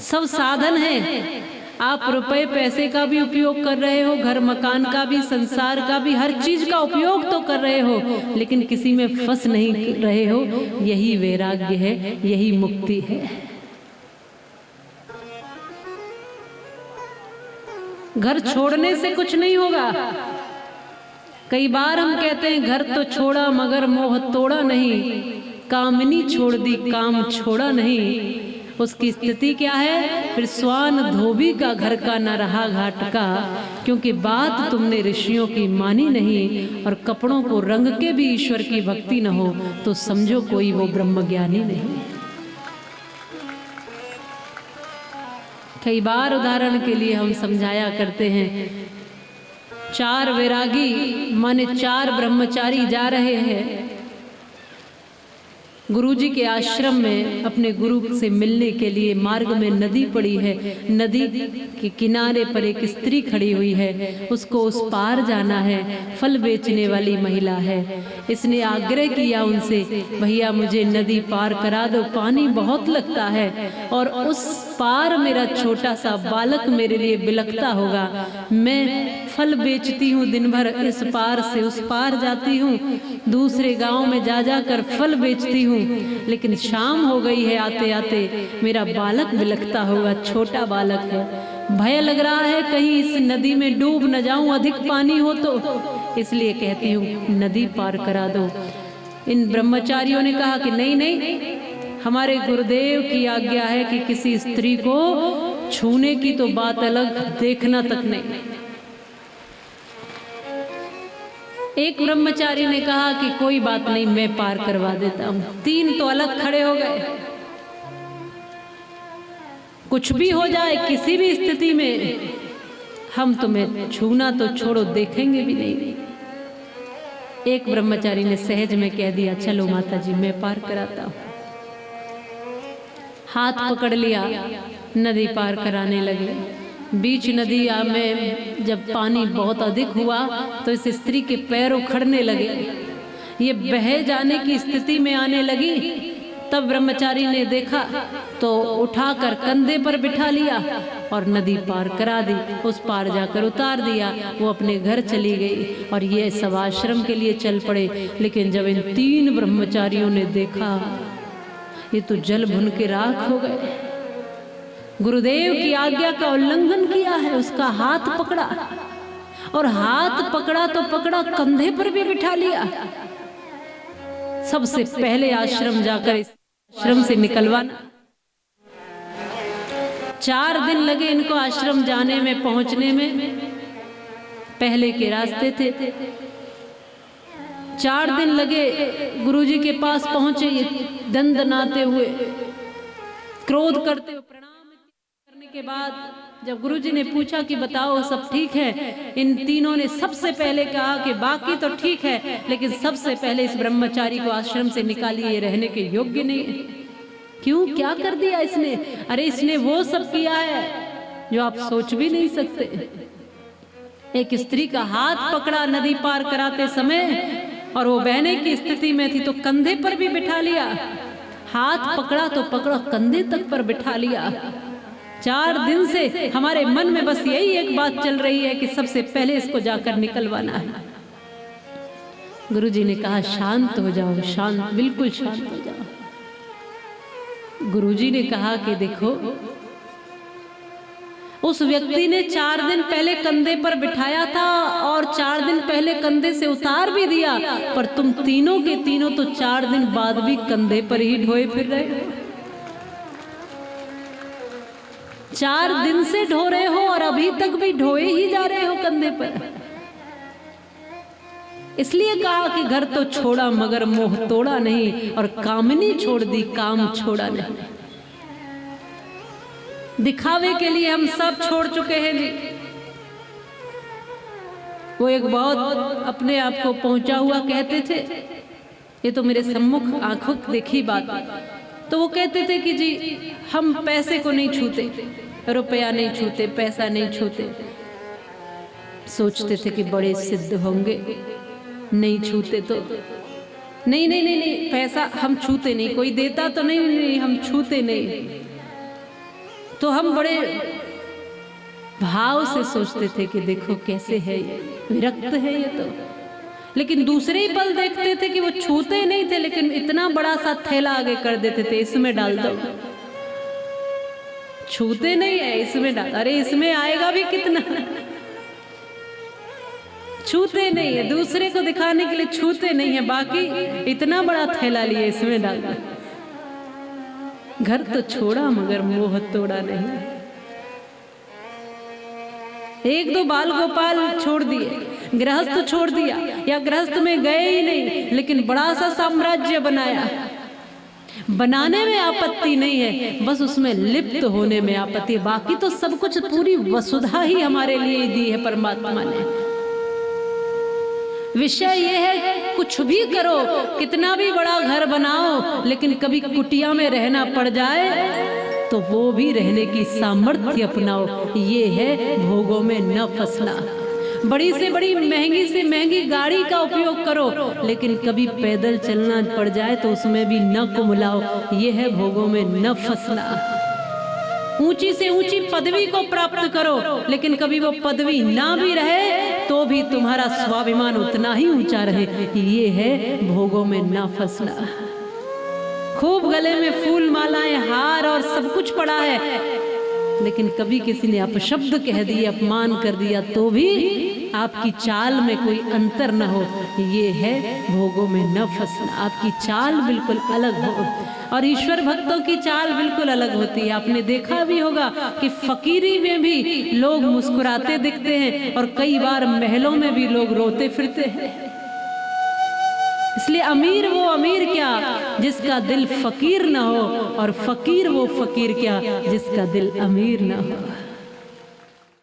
सब साधन है। आप रुपए पैसे का भी उपयोग कर रहे हो, घर मकान का भी, संसार का भी, हर चीज का उपयोग तो कर रहे हो, लेकिन किसी में फंस नहीं रहे हो। यही वैराग्य है, यही मुक्ति है। घर छोड़ने से कुछ नहीं होगा। कई बार हम कहते हैं घर तो छोड़ा मगर मोह तोड़ा नहीं, कामनी छोड़ दी काम छोड़ा नहीं। उसकी स्थिति क्या है? फिर स्वान धोबी का घर का न रहा घाट का, क्योंकि बात तुमने ऋषियों की मानी नहीं। और कपड़ों को रंग के भी ईश्वर की भक्ति न हो तो समझो कोई वो ब्रह्मज्ञानी नहीं। कई बार उदाहरण के लिए हम समझाया करते हैं, 4 वैरागी माने 4 ब्रह्मचारी जा रहे हैं गुरुजी के आश्रम में अपने गुरु से मिलने के लिए। मार्ग में नदी पड़ी है, नदी के किनारे पर एक स्त्री खड़ी हुई है, उसको उस पार जाना है। फल बेचने वाली महिला है। इसने आग्रह किया उनसे, भैया मुझे नदी पार करा दो, पानी बहुत लगता है और उस पार मेरा छोटा सा बालक मेरे लिए बिलखता होगा। मैं फल बेचती हूँ दिन भर, इस पार से उस पार जाती हूँ, दूसरे गांव में जा जाकर फल बेचती हूँ, लेकिन शाम हो गई है, आते आते मेरा बालक बिलखता होगा, छोटा बालक है। भय लग रहा है कहीं इस नदी में डूब न जाऊं, अधिक पानी हो तो, इसलिए कहती हूँ नदी पार करा दो। इन ब्रह्मचारियों ने कहा कि नहीं नहीं, हमारे गुरुदेव की आज्ञा है कि किसी स्त्री को छूने की तो बात अलग, देखना तक नहीं। एक ब्रह्मचारी ने कहा कि कोई बात नहीं, मैं पार करवा देता हूं। 3 तो अलग खड़े हो गए। कुछ भी हो जाए, किसी भी स्थिति में हम तुम्हें छूना तो छोड़ो, देखेंगे भी नहीं। एक ब्रह्मचारी ने सहज में कह दिया, चलो माता जी मैं पार कराता हूं। हाथ पकड़ लिया, नदी पार कराने लगे। बीच नदी में जब पानी बहुत अधिक हुआ तो इस स्त्री के पैर उखड़ने लगे, ये बह जाने की स्थिति में आने लगी। तब ब्रह्मचारी ने देखा तो उठाकर कंधे पर बिठा लिया और नदी पार करा दी, उस पार जाकर उतार दिया। वो अपने घर चली गई और ये सब आश्रम के लिए चल पड़े। लेकिन जब इन 3 ब्रह्मचारियों ने देखा ये तो जल भुन के राख हो गए, गुरुदेव की आज्ञा का उल्लंघन किया है, उसका हाथ पकड़ा और हाथ पकड़ा तो पकड़ा, कंधे पर भी बिठा लिया। सबसे पहले आश्रम जाकर इस आश्रम से निकलवाना। 4 दिन लगे इनको आश्रम जाने में, पहुंचने में। पहले के रास्ते थे। 4 दिन लगे गुरुजी के पास पहुंचे, ये दंदनाते हुए, क्रोध करते हुए। के बाद जब गुरुजी ने पूछा कि बताओ सब ठीक है, इन तीनों ने सबसे पहले कहा कि बाकी तो ठीक है, लेकिन सबसे पहले इस ब्रह्मचारी को आश्रम से निकालिए, रहने के योग्य नहीं है। क्यों, क्या कर दिया इसने? अरे इसने वो सब किया है जो आप सोच भी नहीं सकते। एक स्त्री का हाथ पकड़ा नदी पार कराते समय और वो बहने की स्थिति में थी तो कंधे पर भी बिठा लिया। हाथ पकड़ा तो पकड़ा, कंधे तक पर बिठा लिया। 4 दिन से हमारे मन में बस यही एक बात चल रही है कि सबसे पहले इसको जाकर निकलवाना है। गुरुजी ने कहा शांत हो जाओ, शांत, बिल्कुल शांत हो जाओ। गुरुजी ने कहा कि देखो, उस व्यक्ति ने 4 दिन पहले कंधे पर बिठाया था और 4 दिन पहले कंधे से उतार भी दिया, पर तुम तीनों के तीनों तो 4 दिन बाद भी कंधे पर ही ढोए फिर रहे हो। 4 दिन से ढो रहे हो और अभी तक भी ढोए ही जा रहे हो कंधे पर। इसलिए कहा कि घर तो छोड़ा मगर मोह तोड़ा नहीं, और कामनी छोड़ दी काम छोड़ा नहीं। दिखावे के लिए हम सब छोड़ चुके हैं जी। वो एक बहुत अपने आप को पहुंचा हुआ कहते थे, ये तो मेरे सम्मुख आंखों देखी बात। तो वो कहते थे कि जी हम पैसे को नहीं छूते, रुपया नहीं छूते, पैसा नहीं छूते। सोचते थे कि बड़े सिद्ध होंगे, नहीं छूते तो नहीं नहीं नहीं नहीं, पैसा हम छूते नहीं, कोई देता तो नहीं, नहीं हम छूते नहीं। तो हम बड़े भाव से सोचते थे कि देखो कैसे है ये, विरक्त है ये तो। लेकिन दूसरे ही पल देखते थे कि वो छूते नहीं थे, लेकिन इतना बड़ा सा थैला आगे कर देते थे, इसमें डाल दो। छूते नहीं है, इसमें डाल, अरे इसमें आएगा भी कितना। छूते नहीं है, दूसरे को दिखाने के लिए छूते नहीं है, बाकी इतना बड़ा थैला लिए इसमें डाल दो। घर तो छोड़ा मगर मोह तोड़ा नहीं। एक दो बाल गोपाल छोड़ दिए, गृहस्थ छोड़ दिया, या गृहस्थ में गए ही नहीं, लेकिन बड़ा सा साम्राज्य बनाया। बनाने में आपत्ति नहीं है, बस उसमें लिप्त होने में आपत्ति। बाकी तो सब कुछ पूरी वसुधा ही हमारे लिए दी है परमात्मा ने। विषय ये है, कुछ भी करो, कितना भी बड़ा घर बनाओ, लेकिन कभी कुटिया में रहना पड़ जाए तो वो भी रहने की सामर्थ्य अपनाओ। ये है भोगों में न फंसना। बड़ी से बड़ी महंगी से महंगी गाड़ी का उपयोग करो, लेकिन कभी पैदल चलना पड़ जाए तो उसमें भी न कुमलाओ। ये है भोगों में न फंसना। ऊंची से ऊंची पदवी को प्राप्त करो, लेकिन कभी वो पदवी ना भी रहे तो भी तुम्हारा स्वाभिमान उतना ही ऊंचा रहे। ये है भोगों में न फंसना। खूब गले में फूल मालाएं, हार और सब कुछ पड़ा है, लेकिन कभी किसी ने अपशब्द कह दिए, अपमान कर दिया, तो भी आपकी चाल में कोई अंतर न हो। ये है भोगों में न फंसना। आपकी चाल बिल्कुल अलग हो, और ईश्वर भक्तों की चाल बिल्कुल अलग होती है। आपने देखा भी होगा कि फकीरी में भी लोग मुस्कुराते दिखते हैं, और कई बार महलों में भी लोग रोते फिरते हैं। इसलिए अमीर वो अमीर क्या जिसका दिल फकीर न हो, और फकीर वो फकीर क्या जिसका दिल अमीर न हो।